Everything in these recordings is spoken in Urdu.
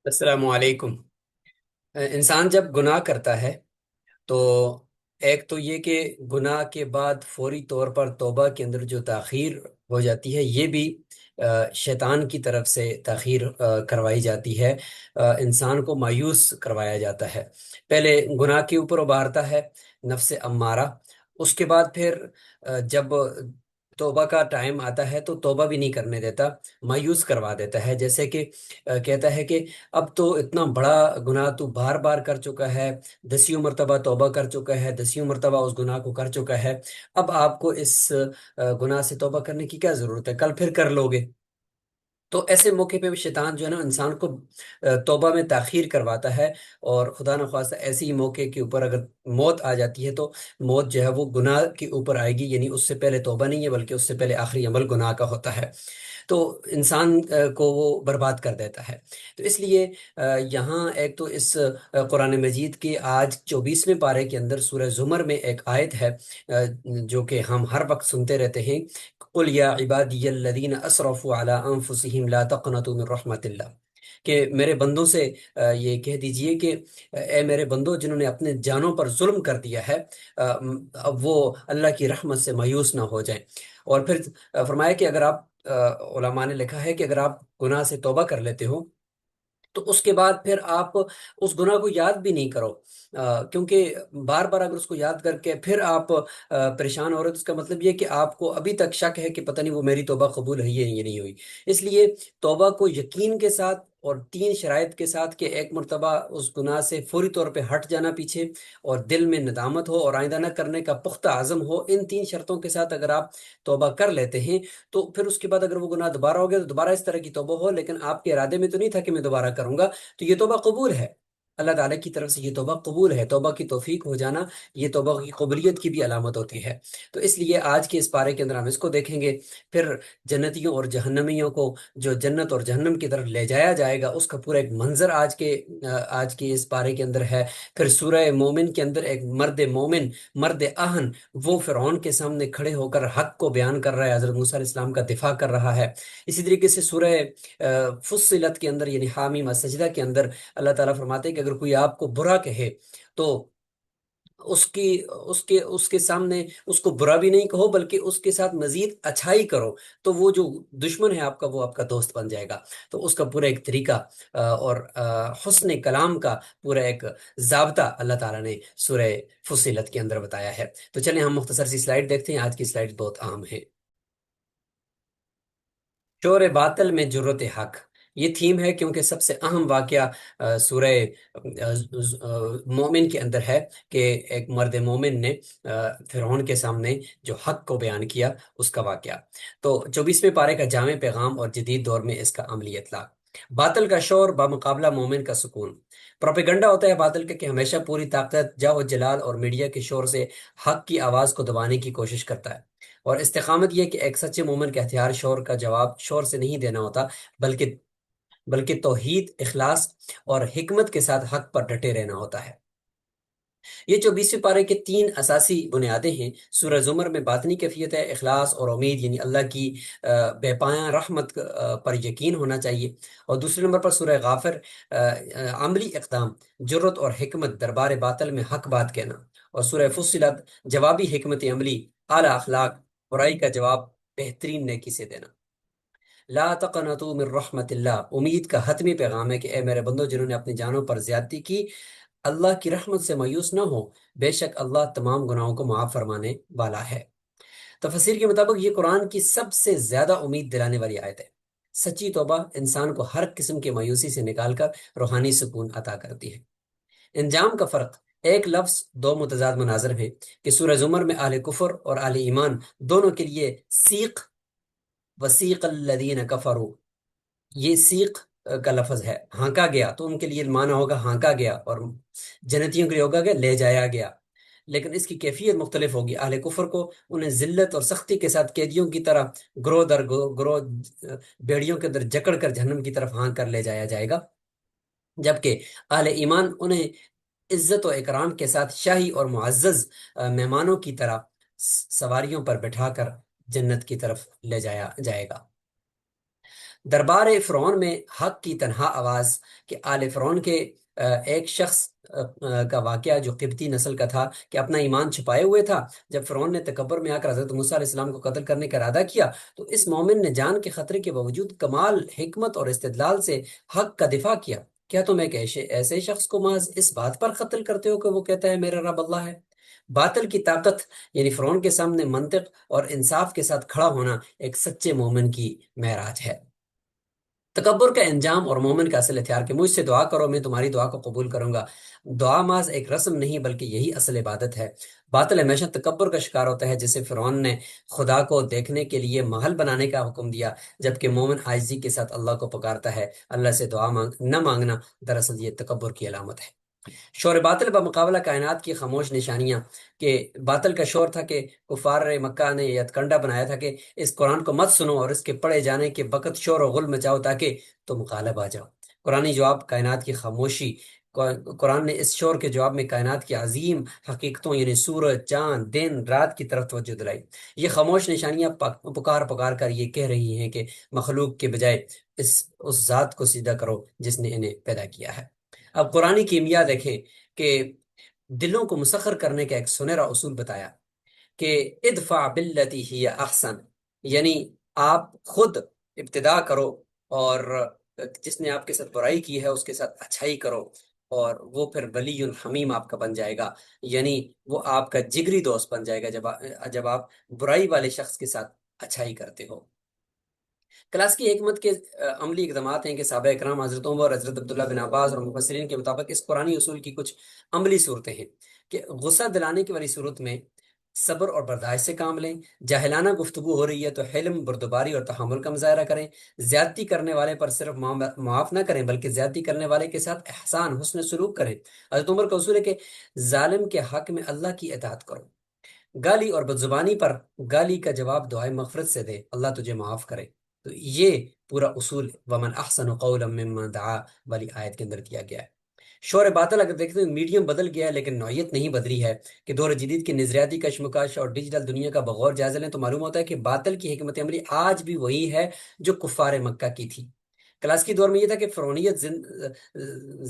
السلام علیکم۔ انسان جب گناہ کرتا ہے تو ایک تو یہ کہ گناہ کے بعد فوری طور پر توبہ کے اندر جو تاخیر ہو جاتی ہے، یہ بھی شیطان کی طرف سے تاخیر کروائی جاتی ہے۔ انسان کو مایوس کروایا جاتا ہے۔ پہلے گناہ کے اوپر ابھارتا ہے، نفس امارہ۔ اس کے بعد پھر جب توبہ کا ٹائم آتا ہے تو توبہ بھی نہیں کرنے دیتا، مایوس کروا دیتا ہے۔ جیسے کہ کہتا ہے کہ اب تو اتنا بڑا گناہ تو بار بار کر چکا ہے، دسیوں مرتبہ توبہ کر چکا ہے، دسیوں مرتبہ اس گناہ کو کر چکا ہے، اب آپ کو اس گناہ سے توبہ کرنے کی کیا ضرورت ہے، کل پھر کر لو گے۔ تو ایسے موقع پہ بھی شیطان جو ہے نا انسان کو توبہ میں تاخیر کرواتا ہے۔ اور خدا نخواستہ ایسے ہی موقع کے اوپر اگر موت آ جاتی ہے تو موت جو ہے وہ گناہ کے اوپر آئے گی، یعنی اس سے پہلے توبہ نہیں ہے بلکہ اس سے پہلے آخری عمل گناہ کا ہوتا ہے۔ تو انسان کو وہ برباد کر دیتا ہے۔ تو اس لیے یہاں ایک تو اس قرآن مجید کے آج 24ویں پارے کے اندر سورہ زمر میں ایک آیت ہے جو کہ ہم ہر وقت سنتے رہتے ہیں: قل یا عبادی الذین اسرفوا علی انفسہم لا تقنطوا من رحمت اللہ، کہ میرے بندوں سے یہ کہہ دیجئے کہ اے میرے بندوں جنہوں نے اپنے جانوں پر ظلم کر دیا ہے، اب وہ اللہ کی رحمت سے مایوس نہ ہو جائیں۔ اور پھر فرمایا کہ اگر آپ علماء نے لکھا ہے کہ اگر آپ گناہ سے توبہ کر لیتے ہو تو اس کے بعد پھر آپ اس گناہ کو یاد بھی نہیں کرو، کیونکہ بار بار اگر اس کو یاد کر کے پھر آپ پریشان ہو رہے تو اس کا مطلب یہ کہ آپ کو ابھی تک شک ہے کہ پتہ نہیں وہ میری توبہ قبول ہوئی ہے یا نہیں ہوئی۔ اس لیے توبہ کو یقین کے ساتھ اور تین شرائط کے ساتھ کہ ایک مرتبہ اس گناہ سے فوری طور پہ ہٹ جانا پیچھے، اور دل میں ندامت ہو اور آئندہ نہ کرنے کا پختہ عزم ہو، ان تین شرطوں کے ساتھ اگر آپ توبہ کر لیتے ہیں تو پھر اس کے بعد اگر وہ گناہ دوبارہ ہو گیا تو دوبارہ اس طرح کی توبہ ہو، لیکن آپ کے ارادے میں تو نہیں تھا کہ میں دوبارہ کروں گا، تو یہ توبہ قبول ہے۔ اللہ تعالیٰ کی طرف سے یہ توبہ قبول ہے۔ توبہ کی توفیق ہو جانا یہ توبہ کی قبولیت کی بھی علامت ہوتی ہے۔ تو اس لیے آج کے اس پارے کے اندر ہم اس کو دیکھیں گے۔ پھر جنتیوں اور جہنمیوں کو جو جنت اور جہنم کی طرف لے جایا جائے گا اس کا پورا ایک منظر آج کے اس پارے کے اندر ہے۔ پھر سورہ مومن کے اندر ایک مرد مومن، مرد اہن، وہ فرعون کے سامنے کھڑے ہو کر حق کو بیان کر رہا ہے، حضرت موسیٰ علیہ السلام کا دفاع کر رہا ہے۔ اسی طریقے سے سورہ فصلت کے اندر یعنی حامیم سجدہ کے اندر اللہ تعالیٰ فرماتے ہیں کہ اگر کوئی آپ کو برا کہے تو اس کی اس کے سامنے اس کو برا بھی نہیں کہو بلکہ اس کے ساتھ مزید اچھائی کرو، تو وہ جو دشمن ہے آپ کا وہ آپ کا دوست بن جائے گا۔ تو اس کا پورا ایک طریقہ اور حسن کلام کا پورا ایک ضابطہ اللہ تعالیٰ نے سورہ فصلت کے اندر بتایا ہے۔ تو چلیں ہم مختصر سی سلائڈ دیکھتے ہیں، آج کی سلائڈ بہت اہم ہے۔ شور باطل میں جرت حق، یہ تھیم ہے کیونکہ سب سے اہم واقعہ سورہ مومن کے اندر ہے کہ ایک مرد مومن نے فرعون کے سامنے جو حق کو بیان کیا اس کا واقعہ۔ تو 24ویں پارے کا جامع پیغام اور جدید دور میں اس کا عملی اطلاق: باطل کا شور بمقابلہ مومن کا سکون۔ پروپیگنڈا ہوتا ہے باطل کا کہ ہمیشہ پوری طاقت، جاہ و جلال اور میڈیا کے شور سے حق کی آواز کو دبانے کی کوشش کرتا ہے، اور استقامت یہ کہ ایک سچے مومن کا ہتھیار شور کا جواب شور سے نہیں دینا ہوتا، بلکہ توحید، اخلاص اور حکمت کے ساتھ حق پر ڈٹے رہنا ہوتا ہے۔ یہ 24ویں پارے کے تین اساسی بنیادیں ہیں۔ سورہ زمر میں باطنی کیفیت ہے، اخلاص اور امید، یعنی اللہ کی بے پایاں رحمت پر یقین ہونا چاہیے۔ اور دوسرے نمبر پر سورہ غافر عملی اقدام، جرت اور حکمت، دربار باطل میں حق بات کہنا۔ اور سورہ فصلت جوابی حکمت عملی، اعلیٰ اخلاق، برائی کا جواب بہترین نیکی سے دینا۔ لا تقنطوا من رحمت اللہ، امید کا حتمی پیغام ہے کہ اے میرے بندو جنہوں نے اپنی جانوں پر زیادتی کی، اللہ کی رحمت سے مایوس نہ ہو، بے شک اللہ تمام گناہوں کو معاف فرمانے والا ہے۔ تفسیر کے مطابق یہ قرآن کی سب سے زیادہ امید دلانے والی آیت ہے۔ سچی توبہ انسان کو ہر قسم کی مایوسی سے نکال کر روحانی سکون عطا کرتی ہے۔ انجام کا فرق: ایک لفظ دو متضاد مناظر ہیں کہ سورہ زمر میں اہل کفر اور اہل ایمان دونوں کے لیے سیق، وسیق الذین کفروا، یہ سیق کا لفظ ہے، ہانکا گیا، تو ان کے لیے معنی ہوگا ہانکا گیا، اور جنتیوں کے لیے ہوگا کہ لے جایا گیا۔ لیکن اس کی کیفیت مختلف ہوگی۔ اہل کفر کو انہیں ذلت اور سختی کے ساتھ قیدیوں کی طرح گروہ در گروہ بیڑیوں کے اندر جکڑ کر جہنم کی طرف ہانک کر لے جایا جائے گا، جبکہ اہل ایمان انہیں عزت و اکرام کے ساتھ شاہی اور معزز مہمانوں کی طرح سواریوں پر بٹھا کر جنت کی طرف لے جایا جائے گا۔ دربار فرعون میں حق کی تنہا آواز، کہ آل فرعون کے ایک شخص کا واقعہ جو قبطی نسل کا تھا، کہ اپنا ایمان چھپائے ہوئے تھا، جب فرعون نے تکبر میں آ کر حضرت موسیٰ علیہ السلام کو قتل کرنے کا ارادہ کیا، تو اس مومن نے جان کے خطرے کے باوجود کمال حکمت اور استدلال سے حق کا دفاع کیا۔ کیا تم ایک ایسے شخص کو محض اس بات پر قتل کرتے ہو کہ وہ کہتا ہے میرا رب اللہ ہے؟ باطل کی طاقت یعنی فرعون کے سامنے منطق اور انصاف کے ساتھ کھڑا ہونا ایک سچے مومن کی معراج ہے۔ تکبر کا انجام اور مومن کا اصل ہتھیار، کہ مجھ سے دعا کرو میں تمہاری دعا کو قبول کروں گا، دعا محض ایک رسم نہیں بلکہ یہی اصل عبادت ہے۔ باطل ہمیشہ تکبر کا شکار ہوتا ہے، جسے فرعون نے خدا کو دیکھنے کے لیے محل بنانے کا حکم دیا، جبکہ مومن عاجزی کے ساتھ اللہ کو پکارتا ہے۔ اللہ سے دعا نہ مانگنا دراصل یہ تکبر کی علامت ہے۔ شور باطل بمقابلہ کائنات کی خاموش نشانیاں، کہ باطل کا شور تھا کہ کفار مکہ نے یہ ہتھکنڈا بنایا تھا کہ اس قرآن کو مت سنو اور اس کے پڑھے جانے کے وقت شور و غل مچاؤ تاکہ تم غالب آ جاؤ۔ قرآنی جواب کائنات کی خاموشی، قرآن نے اس شور کے جواب میں کائنات کی عظیم حقیقتوں یعنی سورج، چاند، دن، رات کی طرف توجہ دلائی۔ یہ خاموش نشانیاں پکار پکار کر یہ کہہ رہی ہیں کہ مخلوق کے بجائے اس ذات کو سجدہ کرو جس نے انہیں پیدا کیا ہے۔ اب قرآن کیمیا دیکھیں کہ دلوں کو مسخر کرنے کا ایک سنہرا اصول بتایا، کہ ادفع باللتی ہی احسن، یعنی آپ خود ابتدا کرو اور جس نے آپ کے ساتھ برائی کی ہے اس کے ساتھ اچھائی کرو، اور وہ پھر ولی الحمیم آپ کا بن جائے گا، یعنی وہ آپ کا جگری دوست بن جائے گا جب آپ برائی والے شخص کے ساتھ اچھائی کرتے ہو۔ کلاس کی حکمت کے عملی اقدامات ہیں کہ صحابہ اکرام حضرت عمر، حضرت عبداللہ بن عباس اور مفسرین کے مطابق اس قرآنی اصول کی کچھ عملی صورتیں ہیں، کہ غصہ دلانے کی والی صورت میں صبر اور برداشت سے کام لیں، جاہلانہ گفتگو ہو رہی ہے تو حلم، بردباری اور تحمل کا مظاہرہ کریں، زیادتی کرنے والے پر صرف معاف نہ کریں بلکہ زیادتی کرنے والے کے ساتھ احسان، حسن سلوک کریں۔ حضرت عمر کا اصول ہے کہ ظالم کے حق میں اللہ کی اطاعت کرو، گالی اور بدزبانی پر گالی کا جواب دعائے مغفرت سے دے، اللہ تجھے معاف کرے۔ تو یہ پورا اصول ومن احسن قولا ممن دعا والی آیت کے اندر دیا گیا ہے۔ شور باطل اگر دیکھتے ہیں میڈیم بدل گیا ہے لیکن نوعیت نہیں بدلی ہے، کہ دور جدید کی نظریاتی کشمکش اور ڈیجیٹل دنیا کا بغور جائزہ لیں تو معلوم ہوتا ہے کہ باطل کی حکمت عملی آج بھی وہی ہے جو کفار مکہ کی تھی۔ کلاسیکی دور میں یہ تھا کہ فرعونیت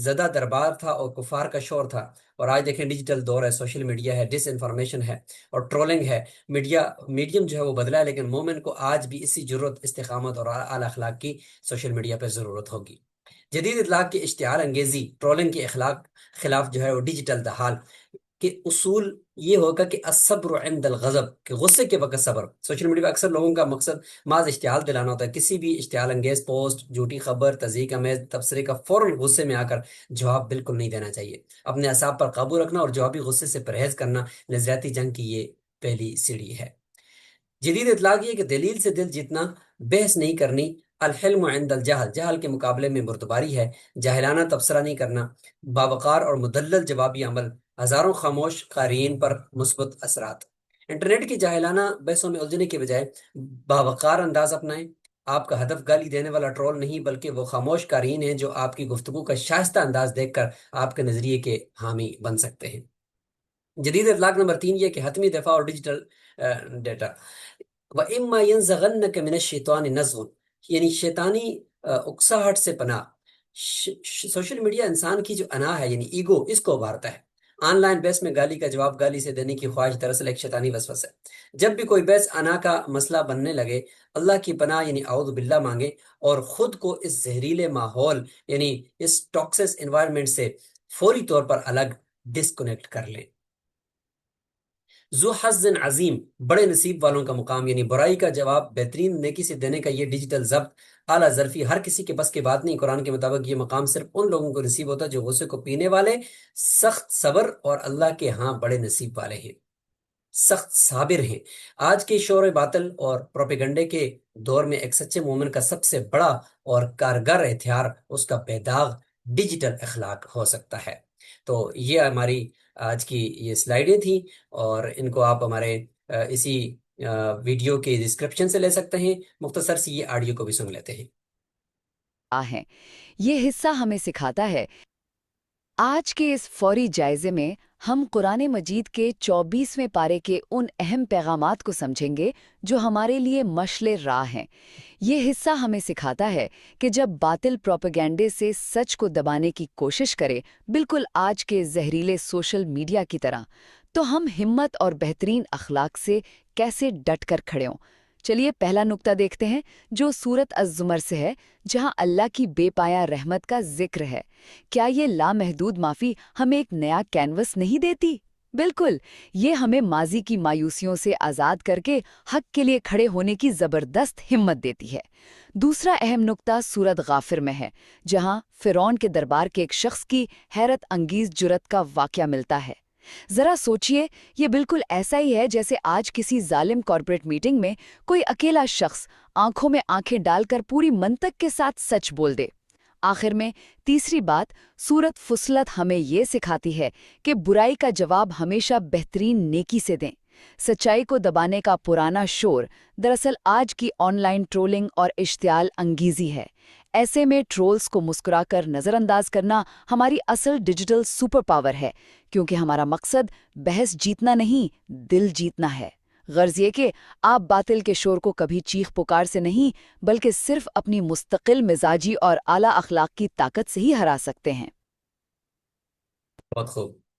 زدہ دربار تھا اور کفار کا شور تھا، اور آج دیکھیں ڈیجیٹل دور ہے، سوشل میڈیا ہے، ڈس انفارمیشن ہے اور ٹرولنگ ہے۔ میڈیم جو ہے وہ بدلا ہے، لیکن مومن کو آج بھی اسی جرت، استقامت اور اعلی اخلاق کی سوشل میڈیا پہ ضرورت ہوگی۔ جدید اطلاق کی اشتعال انگیزی، ٹرولنگ کے اخلاق خلاف جو ہے وہ ڈیجیٹل دہال کہ اصول یہ ہوگا کہ الصبر عند الغضب، کہ غصے کے وقت صبر۔ سوشل میڈیا پہ اکثر لوگوں کا مقصد محض اشتعال دلانا ہوتا ہے، کسی بھی اشتعال انگیز پوسٹ، جھوٹی خبر، تضحیک امیز تبصرے کا فوراً غصے میں آ کر جواب بالکل نہیں دینا چاہیے۔ اپنے اعصاب پر قابو رکھنا اور جوابی غصے سے پرہیز کرنا نظریاتی جنگ کی یہ پہلی سیڑھی ہے۔ جدید اطلاق یہ کہ دلیل سے دل جیتنا، بحث نہیں کرنی، الحلم عند الجہل، جہل کے مقابلے میں بردباری ہے، جاہلانہ تبصرہ نہیں کرنا، باوقار اور مدلل جوابی عمل، ہزاروں خاموش قارئین پر مثبت اثرات۔ انٹرنیٹ کی جاہلانہ بحثوں میں الجھنے کے بجائے باوقار انداز اپنائیں۔ آپ کا ہدف گالی دینے والا ٹرول نہیں بلکہ وہ خاموش قارئین ہیں جو آپ کی گفتگو کا شائستہ انداز دیکھ کر آپ کے نظریے کے حامی بن سکتے ہیں۔ جدید اطلاق نمبر 3 یہ کہ حتمی دفاع اور ڈیجیٹل ڈیٹا، وَإِمَّا يَنزَغَنَّكَ مِنَ الشَّيْطَانِ نَزْغٌ، یعنی شیطانی اکساہٹ سے پناہ۔ سوشل میڈیا انسان کی جو انا ہے یعنی ایگو، اس کو ابھارتا ہے۔ آن لائن بحث میں گالی کا جواب گالی سے دینے کی خواہش دراصل ایک شیطانی وسوسہ ہے۔ جب بھی کوئی بحث انا کا مسئلہ بننے لگے، اللہ کی پناہ یعنی اعوذ باللہ مانگے اور خود کو اس زہریلے ماحول یعنی اس ٹاکسس انوائرمنٹ سے فوری طور پر الگ ڈسکنیکٹ کر لیں۔ ذو حظ عظیم، بڑے نصیب والوں کا مقام، یعنی برائی کا جواب بہترین نیکی سے دینے کا یہ ڈیجیٹل ضبط، اعلیٰ ظرفی، ہر کسی کے بس کی بات نہیں۔ قرآن کے مطابق یہ مقام صرف ان لوگوں کو نصیب ہوتا ہے جو غصے کو پینے والے، سخت صبر اور اللہ کے ہاں بڑے نصیب والے ہیں، سخت صابر ہیں۔ آج کے شور باطل اور پروپیگنڈے کے دور میں ایک سچے مومن کا سب سے بڑا اور کارگر ہتھیار اس کا بے داغ ڈیجیٹل اخلاق ہو سکتا ہے۔ تو یہ ہماری آج کی یہ سلائیڈیں تھیں، اور ان کو آپ ہمارے اسی ویڈیو کے ڈسکرپشن سے لے سکتے ہیں، مختصر سی یہ آڈیو کو بھی سن لیتے ہیں۔ یہ حصہ ہمیں سکھاتا ہے آج کے اس فوری جائزے میں ہم قرآن مجید کے 24ویں پارے کے ان اہم پیغامات کو سمجھیں گے جو ہمارے لیے مشعل راہ ہیں۔ یہ حصہ ہمیں سکھاتا ہے کہ جب باطل پروپیگنڈے سے سچ کو دبانے کی کوشش کرے، بالکل آج کے زہریلے سوشل میڈیا کی طرح، تو ہم ہمت اور بہترین اخلاق سے کیسے ڈٹ کر کھڑے ہوں۔ چلیے پہلا نقطہ دیکھتے ہیں جو سورت الزمر سے ہے، جہاں اللہ کی بے پایا رحمت کا ذکر ہے۔ کیا یہ لامحدود معافی ہمیں ایک نیا کینوس نہیں دیتی؟ بالکل، یہ ہمیں ماضی کی مایوسیوں سے آزاد کر کے حق کے لیے کھڑے ہونے کی زبردست ہمت دیتی ہے۔ دوسرا اہم نقطہ سورت غافر میں ہے، جہاں فرعون کے دربار کے ایک شخص کی حیرت انگیز جرت کا واقعہ ملتا ہے۔ ذرا سوچئے، یہ بالکل ایسا ہی ہے جیسے آج کسی ظالم کارپوریٹ میٹنگ میں کوئی اکیلا شخص آنکھوں میں آنکھیں ڈال کر پوری منطق کے ساتھ سچ بول دے۔ آخر میں تیسری بات، سورت فصلت ہمیں یہ سکھاتی ہے کہ برائی کا جواب ہمیشہ بہترین نیکی سے دیں۔ سچائی کو دبانے کا پرانا شور دراصل آج کی آن لائن ٹرولنگ اور اشتعال انگیزی ہے۔ ایسے میں ٹرولز کو مسکرا کر نظر انداز کرنا ہماری اصل ڈیجیٹل سپر پاور ہے، کیونکہ ہمارا مقصد بحث جیتنا نہیں، دل جیتنا ہے۔ غرض یہ کہ آپ باطل کے شور کو کبھی چیخ پکار سے نہیں، بلکہ صرف اپنی مستقل مزاجی اور اعلیٰ اخلاق کی طاقت سے ہی ہرا سکتے ہیں۔ بہت خوب۔